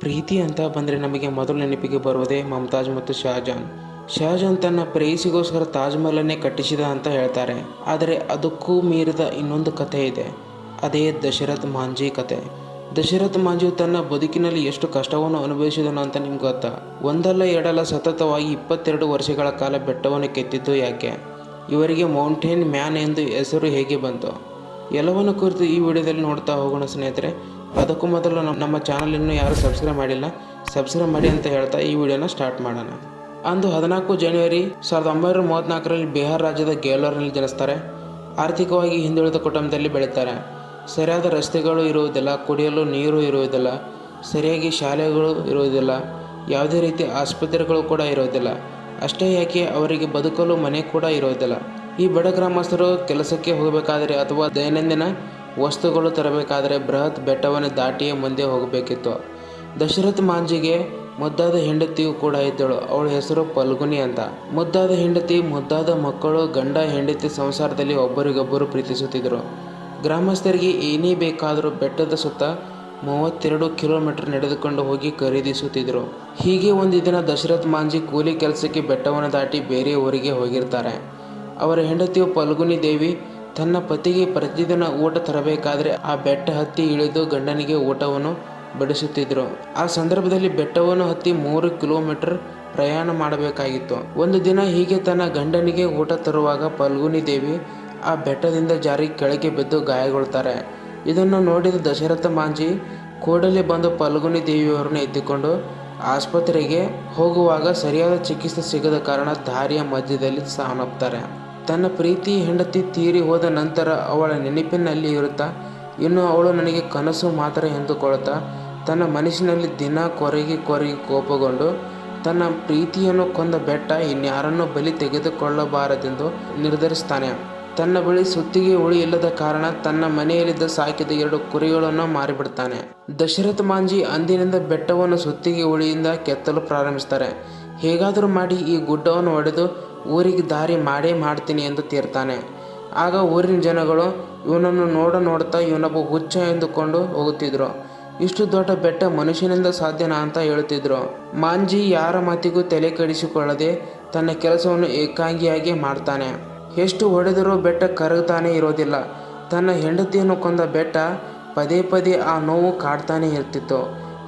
ಪ್ರೀತಿ ಅಂತ ಬಂದರೆ ನಮಗೆ ಮೊದಲು ನೆನಪಿಗೆ ಬರುವುದೇ ಮಮತಾಜ್ ಮತ್ತು ಶಹಜಾನ್. ಶಹಜಾನ್ ತನ್ನ ಪ್ರೇಯಸಿಗೋಸ್ಕರ ತಾಜ್ ಮಹಲನ್ನೇ ಕಟ್ಟಿಸಿದ ಅಂತ ಹೇಳ್ತಾರೆ. ಆದರೆ ಅದಕ್ಕೂ ಮೀರಿದ ಇನ್ನೊಂದು ಕಥೆ ಇದೆ. ಅದೇ ದಶರಥ್ ಮಾಂಜಿ ಕತೆ. ದಶರಥ್ ಮಾಂಜಿಯು ತನ್ನ ಬದುಕಿನಲ್ಲಿ ಎಷ್ಟು ಕಷ್ಟವನ್ನು ಅನುಭವಿಸಿದನು ಅಂತ ನಿಮ್ಗೆ ಗೊತ್ತಾ? ಒಂದಲ್ಲ ಎರಡಲ್ಲ ಸತತವಾಗಿ 22 ವರ್ಷಗಳ ಕಾಲ ಬೆಟ್ಟವನ್ನು ಕೆತ್ತಿದ್ದು ಯಾಕೆ? ಇವರಿಗೆ ಮೌಂಟೇನ್ ಮ್ಯಾನ್ ಎಂದು ಹೆಸರು ಹೇಗೆ ಬಂತು? ಎಲ್ಲವನ್ನು ಕುರಿತು ಈ ವಿಡಿಯೋದಲ್ಲಿ ನೋಡ್ತಾ ಹೋಗೋಣ ಸ್ನೇಹಿತರೆ. ಅದಕ್ಕೂ ಮೊದಲು ನಮ್ಮ ಚಾನಲ್ ಇನ್ನೂ ಯಾರು ಸಬ್ಸ್ಕ್ರೈಬ್ ಮಾಡಿಲ್ಲ, ಸಬ್ಸ್ಕ್ರೈಬ್ ಮಾಡಿ ಅಂತ ಹೇಳ್ತಾ ಈ ವಿಡಿಯೋನ ಸ್ಟಾರ್ಟ್ ಮಾಡೋಣ. ಅಂದು 14 ಜನವರಿ 1934ರಲ್ಲಿ ಬಿಹಾರ್ ರಾಜ್ಯದ ಗೇಲೋರ್ನಲ್ಲಿ ಜನಿಸ್ತಾರೆ. ಆರ್ಥಿಕವಾಗಿ ಹಿಂದುಳಿದ ಕುಟುಂಬದಲ್ಲಿ ಬೆಳೀತಾರೆ. ಸರಿಯಾದ ರಸ್ತೆಗಳು ಇರುವುದಿಲ್ಲ, ಕುಡಿಯಲು ನೀರು ಇರುವುದಿಲ್ಲ, ಸರಿಯಾಗಿ ಶಾಲೆಗಳು ಇರುವುದಿಲ್ಲ, ಯಾವುದೇ ರೀತಿಯ ಆಸ್ಪತ್ರೆಗಳು ಕೂಡ ಇರುವುದಿಲ್ಲ. ಅಷ್ಟೇ ಯಾಕೆ ಅವರಿಗೆ ಬದುಕಲು ಮನೆ ಕೂಡ ಇರುವುದಿಲ್ಲ. ಈ ಬಡ ಗ್ರಾಮಸ್ಥರು ಕೆಲಸಕ್ಕೆ ಹೋಗಬೇಕಾದರೆ ಅಥವಾ ದೈನಂದಿನ ವಸ್ತುಗಳು ತರಬೇಕಾದರೆ ಬೃಹತ್ ಬೆಟ್ಟವನ್ನು ದಾಟಿಯೇ ಮುಂದೆ ಹೋಗಬೇಕಿತ್ತು. ದಶರಥ್ ಮಾಂಜಿಗೆ ಮುದ್ದಾದ ಹೆಂಡತಿಯೂ ಕೂಡ ಇದ್ದಳು. ಅವಳ ಹೆಸರು ಫಲ್ಗುನಿ ಅಂತ. ಮುದ್ದಾದ ಹೆಂಡತಿ, ಮುದ್ದಾದ ಮಕ್ಕಳು, ಗಂಡ ಹೆಂಡತಿ ಸಂಸಾರದಲ್ಲಿ ಒಬ್ಬರಿಗೊಬ್ಬರು ಪ್ರೀತಿಸುತ್ತಿದ್ದರು. ಗ್ರಾಮಸ್ಥರಿಗೆ ಏನೇ ಬೇಕಾದರೂ ಬೆಟ್ಟದ ಸುತ್ತ 32 ಕಿಲೋಮೀಟರ್ ನಡೆದುಕೊಂಡು ಹೋಗಿ ಖರೀದಿಸುತ್ತಿದ್ದರು. ಹೀಗೆ ಒಂದು ದಿನ ದಶರಥ್ ಮಾಂಜಿ ಕೂಲಿ ಕೆಲಸಕ್ಕೆ ಬೆಟ್ಟವನ್ನು ದಾಟಿ ಬೇರೆ ಊರಿಗೆ ಹೋಗಿರ್ತಾರೆ. ಅವರ ಹೆಂಡತಿಯು ಫಲ್ಗುನಿ ದೇವಿ ತನ್ನ ಪತಿಗೆ ಪ್ರತಿದಿನ ಊಟ ತರಬೇಕಾದ್ರೆ ಆ ಬೆಟ್ಟ ಹತ್ತಿ ಇಳಿದು ಗಂಡನಿಗೆ ಊಟವನ್ನು ಬಡಿಸುತ್ತಿದ್ದರು. ಆ ಸಂದರ್ಭದಲ್ಲಿ ಬೆಟ್ಟವನ್ನು ಹತ್ತಿ 3 ಕಿಲೋಮೀಟರ್ ಪ್ರಯಾಣ ಮಾಡಬೇಕಾಗಿತ್ತು. ಒಂದು ದಿನ ಹೀಗೆ ತನ್ನ ಗಂಡನಿಗೆ ಊಟ ತರುವಾಗ ಫಲ್ಗುನಿ ದೇವಿ ಆ ಬೆಟ್ಟದಿಂದ ಜಾರಿ ಕೆಳಗೆ ಬಿದ್ದು ಗಾಯಗೊಳ್ತಾರೆ. ಇದನ್ನು ನೋಡಿದ ದಶರಥ ಮಾಂಜಿ ಕೂಡಲೇ ಬಂದು ಫಲ್ಗುನಿ ದೇವಿಯವರನ್ನು ಎತ್ತಿಕೊಂಡು ಆಸ್ಪತ್ರೆಗೆ ಹೋಗುವಾಗ ಸರಿಯಾದ ಚಿಕಿತ್ಸೆ ಸಿಗದ ಕಾರಣ ದಾರಿಯ ಮಧ್ಯದಲ್ಲಿ ಸಾವನ್ನಪ್ಪುತ್ತಾರೆ. ತನ್ನ ಪ್ರೀತಿ ಹೆಂಡತಿ ತೀರಿ ಹೋದ ನಂತರ ಅವಳ ನೆನಪಿನಲ್ಲಿ ಇರುತ್ತಾ ಇನ್ನು ಅವಳು ನನಗೆ ಕನಸು ಮಾತ್ರ ಎಂದುಕೊಳ್ಳುತ್ತಾ ತನ್ನ ಮನಸ್ಸಿನಲ್ಲಿ ದಿನ ಕೊರಗಿ ಕೋಪಗೊಂಡು ತನ್ನ ಪ್ರೀತಿಯನ್ನು ಕೊಂದ ಬೆಟ್ಟ ಇನ್ಯಾರನ್ನು ಬಲಿ ತೆಗೆದುಕೊಳ್ಳಬಾರದೆಂದು ನಿರ್ಧರಿಸ್ತಾನೆ. ತನ್ನ ಬಳಿ ಸುತ್ತಿಗೆ ಉಳಿ ಇಲ್ಲದ ಕಾರಣ ತನ್ನ ಮನೆಯಲ್ಲಿದ್ದ ಸಾಕಿದ 2 ಕುರಿಗಳನ್ನು ಮಾರಿಬಿಡ್ತಾನೆ. ದಶರಥ್ ಮಾಂಜಿ ಅಂದಿನಿಂದ ಬೆಟ್ಟವನ್ನು ಸುತ್ತಿಗೆ ಉಳಿಯಿಂದ ಕೆತ್ತಲು ಪ್ರಾರಂಭಿಸ್ತಾರೆ. ಹೇಗಾದರೂ ಮಾಡಿ ಈ ಗುಡ್ಡವನ್ನು ಒಡೆದು ಊರಿಗೆ ದಾರಿ ಮಾಡೇ ಮಾಡ್ತೀನಿ ಎಂದು ತೀರ್ತಾನೆ. ಆಗ ಊರಿನ ಜನಗಳು ಇವನನ್ನು ನೋಡ್ತಾ ಇವನೊಬ್ಬ ಹುಚ್ಚ ಎಂದುಕೊಂಡು ಹೋಗುತ್ತಿದ್ರು. ಇಷ್ಟು ದೊಡ್ಡ ಬೆಟ್ಟ ಮನುಷ್ಯನಿಂದ ಸಾಧ್ಯನಾ ಅಂತ ಹೇಳುತ್ತಿದ್ರು. ಮಾಂಜಿ ಯಾರ ಮಾತಿಗೂ ತಲೆ ಕೆಡಿಸಿಕೊಳ್ಳದೆ ತನ್ನ ಕೆಲಸವನ್ನು ಏಕಾಂಗಿಯಾಗಿ ಮಾಡ್ತಾನೆ. ಎಷ್ಟು ಹೊಡೆದರೂ ಬೆಟ್ಟ ಕರಗ್ತಾನೆ ಇರೋದಿಲ್ಲ. ತನ್ನ ಹೆಂಡತಿಯನ್ನು ಕೊಂದ ಬೆಟ್ಟ ಪದೇ ಪದೇ ಆ ನೋವು ಕಾಡ್ತಾನೆ ಇರ್ತಿತ್ತು.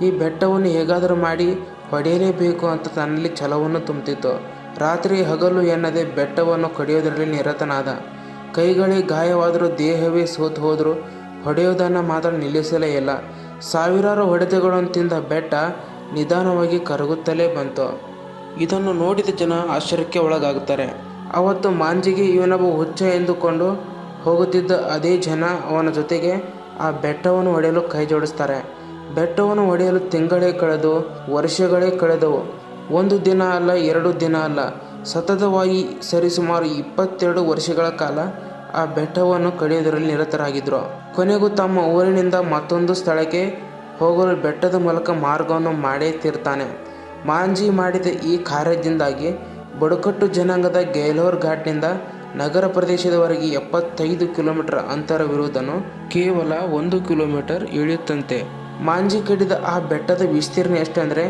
ಈ ಬೆಟ್ಟವನ್ನು ಹೇಗಾದರೂ ಮಾಡಿ ಹೊಡೆಯಲೇಬೇಕು ಅಂತ ತನ್ನಲ್ಲಿ ಛಲವನ್ನು ತುಂಬುತ್ತಿತ್ತು. ರಾತ್ರಿ ಹಗಲು ಎನ್ನದೆ ಬೆಟ್ಟವನ್ನು ಕಡಿಯೋದರಲ್ಲಿ ನಿರತನಾದ. ಕೈಗಳಿಗೆ ಗಾಯವಾದರೂ ದೇಹವೇ ಸೋತು ಹೋದರೂ ಹೊಡೆಯೋದನ್ನು ಮಾತ್ರ ನಿಲ್ಲಿಸಲೇ ಇಲ್ಲ. ಸಾವಿರಾರು ಹೊಡೆತಗಳನ್ನು ತಿಂದ ಬೆಟ್ಟ ನಿಧಾನವಾಗಿ ಕರಗುತ್ತಲೇ ಬಂತು. ಇದನ್ನು ನೋಡಿದ ಜನ ಆಶ್ಚರ್ಯಕ್ಕೆ ಒಳಗಾಗುತ್ತಾರೆ. ಅವತ್ತು ಮಾಂಜಿಗೆ ಇವನೊಬ್ಬ ಹುಚ್ಚ ಎಂದುಕೊಂಡು ಹೋಗುತ್ತಿದ್ದ ಅದೇ ಜನ ಅವನ ಜೊತೆಗೆ ಆ ಬೆಟ್ಟವನ್ನು ಹೊಡೆಯಲು ಕೈ ಜೋಡಿಸ್ತಾರೆ. ಬೆಟ್ಟವನ್ನು ಹೊಡೆಯಲು ತಿಂಗಳೇ ಕಳೆದು ವರ್ಷಗಳೇ ಕಳೆದವು. ಒಂದು ದಿನ ಅಲ್ಲ, 2 ದಿನ ಅಲ್ಲ, ಸತತವಾಗಿ ಸರಿಸುಮಾರು 22 ವರ್ಷಗಳ ಕಾಲ ಆ ಬೆಟ್ಟವನ್ನು ಕಡಿಯೋದರಲ್ಲಿ ನಿರತರಾಗಿದ್ದರು. ಕೊನೆಗೂ ತಮ್ಮ ಊರಿನಿಂದ ಮತ್ತೊಂದು ಸ್ಥಳಕ್ಕೆ ಹೋಗಲು ಬೆಟ್ಟದ ಮೂಲಕ ಮಾರ್ಗವನ್ನು ಮಾಡೇ ತೀರ್ತಾನೆ. ಮಾಂಜಿ ಮಾಡಿದ ಈ ಕಾರ್ಯದಿಂದಾಗಿ ಬುಡಕಟ್ಟು ಜನಾಂಗದ ಗೇಲೋರ್ ಘಾಟ್ನಿಂದ ನಗರ ಪ್ರದೇಶದವರೆಗೆ 75 ಕಿಲೋಮೀಟರ್ ಅಂತರವಿರುವುದನ್ನು ಕೇವಲ 1 ಕಿಲೋಮೀಟರ್ ಇಳಿಯುತ್ತಂತೆ. ಮಾಂಜಿ ಕಡಿದ ಆ ಬೆಟ್ಟದ ವಿಸ್ತೀರ್ಣ ಎಷ್ಟಂದರೆ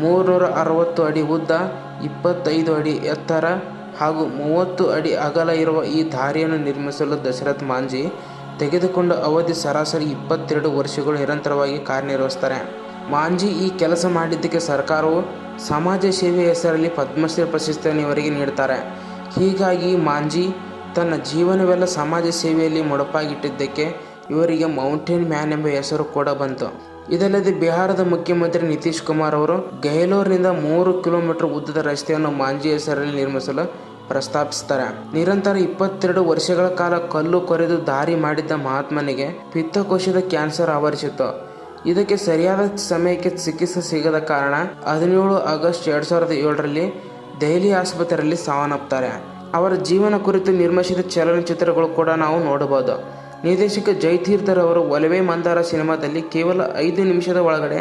360 ಅಡಿ ಉದ್ದ, 25 ಅಡಿ ಎತ್ತರ ಹಾಗೂ 30 ಅಡಿ ಅಗಲ ಇರುವ ಈ ದಾರಿಯನ್ನು ನಿರ್ಮಿಸಲು ದಶರಥ್ ಮಾಂಜಿ ತೆಗೆದುಕೊಂಡ ಅವಧಿ ಸರಾಸರಿ 22 ವರ್ಷಗಳು ನಿರಂತರವಾಗಿ ಕಾರ್ಯನಿರ್ವಹಿಸ್ತಾರೆ. ಮಾಂಜಿ ಈ ಕೆಲಸ ಮಾಡಿದ್ದಕ್ಕೆ ಸರ್ಕಾರವು ಸಮಾಜ ಸೇವೆ ಹೆಸರಲ್ಲಿ ಪದ್ಮಶ್ರೀ ಪ್ರಶಸ್ತಿಯನ್ನು ಇವರಿಗೆ ನೀಡ್ತಾರೆ. ಹೀಗಾಗಿ ಮಾಂಜಿ ತನ್ನ ಜೀವನವೆಲ್ಲ ಸಮಾಜ ಸೇವೆಯಲ್ಲಿ ಮುಡುಪಾಗಿಟ್ಟಿದ್ದಕ್ಕೆ ಇವರಿಗೆ ಮೌಂಟೇನ್ ಮ್ಯಾನ್ ಎಂಬ ಹೆಸರು ಕೂಡ ಬಂತು. ಇದಲ್ಲದೆ ಬಿಹಾರದ ಮುಖ್ಯಮಂತ್ರಿ ನಿತೀಶ್ ಕುಮಾರ್ ಅವರು ಗೇಲೋರ್ನಿಂದ 3 ಕಿಲೋಮೀಟರ್ ಉದ್ದದ ರಸ್ತೆಯನ್ನು ಮಾಂಜಿ ಹೆಸರಲ್ಲಿ ನಿರ್ಮಿಸಲು ಪ್ರಸ್ತಾಪಿಸ್ತಾರೆ. ನಿರಂತರ 22 ವರ್ಷಗಳ ಕಾಲ ಕಲ್ಲು ಕೊರೆದು ದಾರಿ ಮಾಡಿದ್ದ ಮಹಾತ್ಮನಿಗೆ ಪಿತ್ತಕೋಶದ ಕ್ಯಾನ್ಸರ್ ಆವರಿಸಿತ್ತು. ಇದಕ್ಕೆ ಸರಿಯಾದ ಸಮಯಕ್ಕೆ ಚಿಕಿತ್ಸೆ ಸಿಗದ ಕಾರಣ 17 ಆಗಸ್ಟ್ 2007ರಲ್ಲಿ ದೆಹಲಿ ಆಸ್ಪತ್ರೆಯಲ್ಲಿ ಸಾವನ್ನಪ್ಪುತ್ತಾರೆ. ಅವರ ಜೀವನ ಕುರಿತು ನಿರ್ಮಿಸಿದ ಚಲನಚಿತ್ರಗಳು ಕೂಡ ನಾವು ನೋಡಬಹುದು. ನಿರ್ದೇಶಕ ಜಯತೀರ್ಥರವರು ಒಲವೇ ಮಂದಾರ ಸಿನಿಮಾದಲ್ಲಿ ಕೇವಲ 5 ನಿಮಿಷದ ಒಳಗಡೆ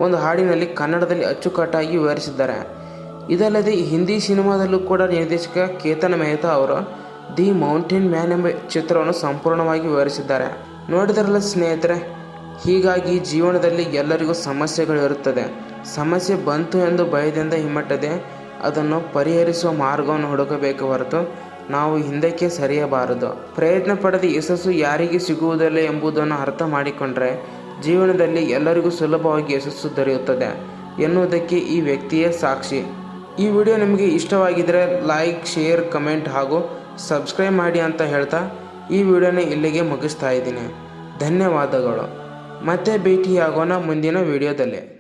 ಒಂದು ಹಾಡಿನಲ್ಲಿ ಕನ್ನಡದಲ್ಲಿ ಅಚ್ಚುಕಟ್ಟಾಗಿ ವಿವರಿಸಿದ್ದಾರೆ. ಇದಲ್ಲದೆ ಹಿಂದಿ ಸಿನಿಮಾದಲ್ಲೂ ಕೂಡ ನಿರ್ದೇಶಕ ಕೇತನ್ ಮೆಹ್ತಾ ಅವರು ದಿ ಮೌಂಟೇನ್ ಮ್ಯಾನ್ ಎಂಬ ಚಿತ್ರವನ್ನು ಸಂಪೂರ್ಣವಾಗಿ ವಿವರಿಸಿದ್ದಾರೆ. ನೋಡಿದರಲ್ಲ ಸ್ನೇಹಿತರೆ, ಹೀಗಾಗಿ ಜೀವನದಲ್ಲಿ ಎಲ್ಲರಿಗೂ ಸಮಸ್ಯೆಗಳಿರುತ್ತದೆ. ಸಮಸ್ಯೆ ಬಂತು ಎಂದು ಭಯದಿಂದ ಹಿಮ್ಮಟ್ಟದೆ ಅದನ್ನು ಪರಿಹರಿಸುವ ಮಾರ್ಗವನ್ನು ಹುಡುಕಬೇಕು ಹೊರತು ನಾವು ಹಿಂದಕ್ಕೆ ಸರಿಯಬಾರದು. ಪ್ರಯತ್ನ ಪಡದೆ ಯಶಸ್ಸು ಯಾರಿಗೆ ಸಿಗುವುದಿಲ್ಲ ಎಂಬುದನ್ನು ಅರ್ಥ ಮಾಡಿಕೊಂಡ್ರೆ ಜೀವನದಲ್ಲಿ ಎಲ್ಲರಿಗೂ ಸುಲಭವಾಗಿ ಯಶಸ್ಸು ದೊರೆಯುತ್ತದೆ ಎನ್ನುವುದಕ್ಕೆ ಈ ವ್ಯಕ್ತಿಯೇ ಸಾಕ್ಷಿ. ಈ ವಿಡಿಯೋ ನಿಮಗೆ ಇಷ್ಟವಾಗಿದ್ದರೆ ಲೈಕ್, ಶೇರ್, ಕಮೆಂಟ್ ಹಾಗೂ ಸಬ್ಸ್ಕ್ರೈಬ್ ಮಾಡಿ ಅಂತ ಹೇಳ್ತಾ ಈ ವಿಡಿಯೋನ ಇಲ್ಲಿಗೆ ಮುಗಿಸ್ತಾ ಇದ್ದೀನಿ. ಧನ್ಯವಾದಗಳು. ಮತ್ತೆ ಭೇಟಿಯಾಗೋಣ ಮುಂದಿನ ವಿಡಿಯೋದಲ್ಲಿ.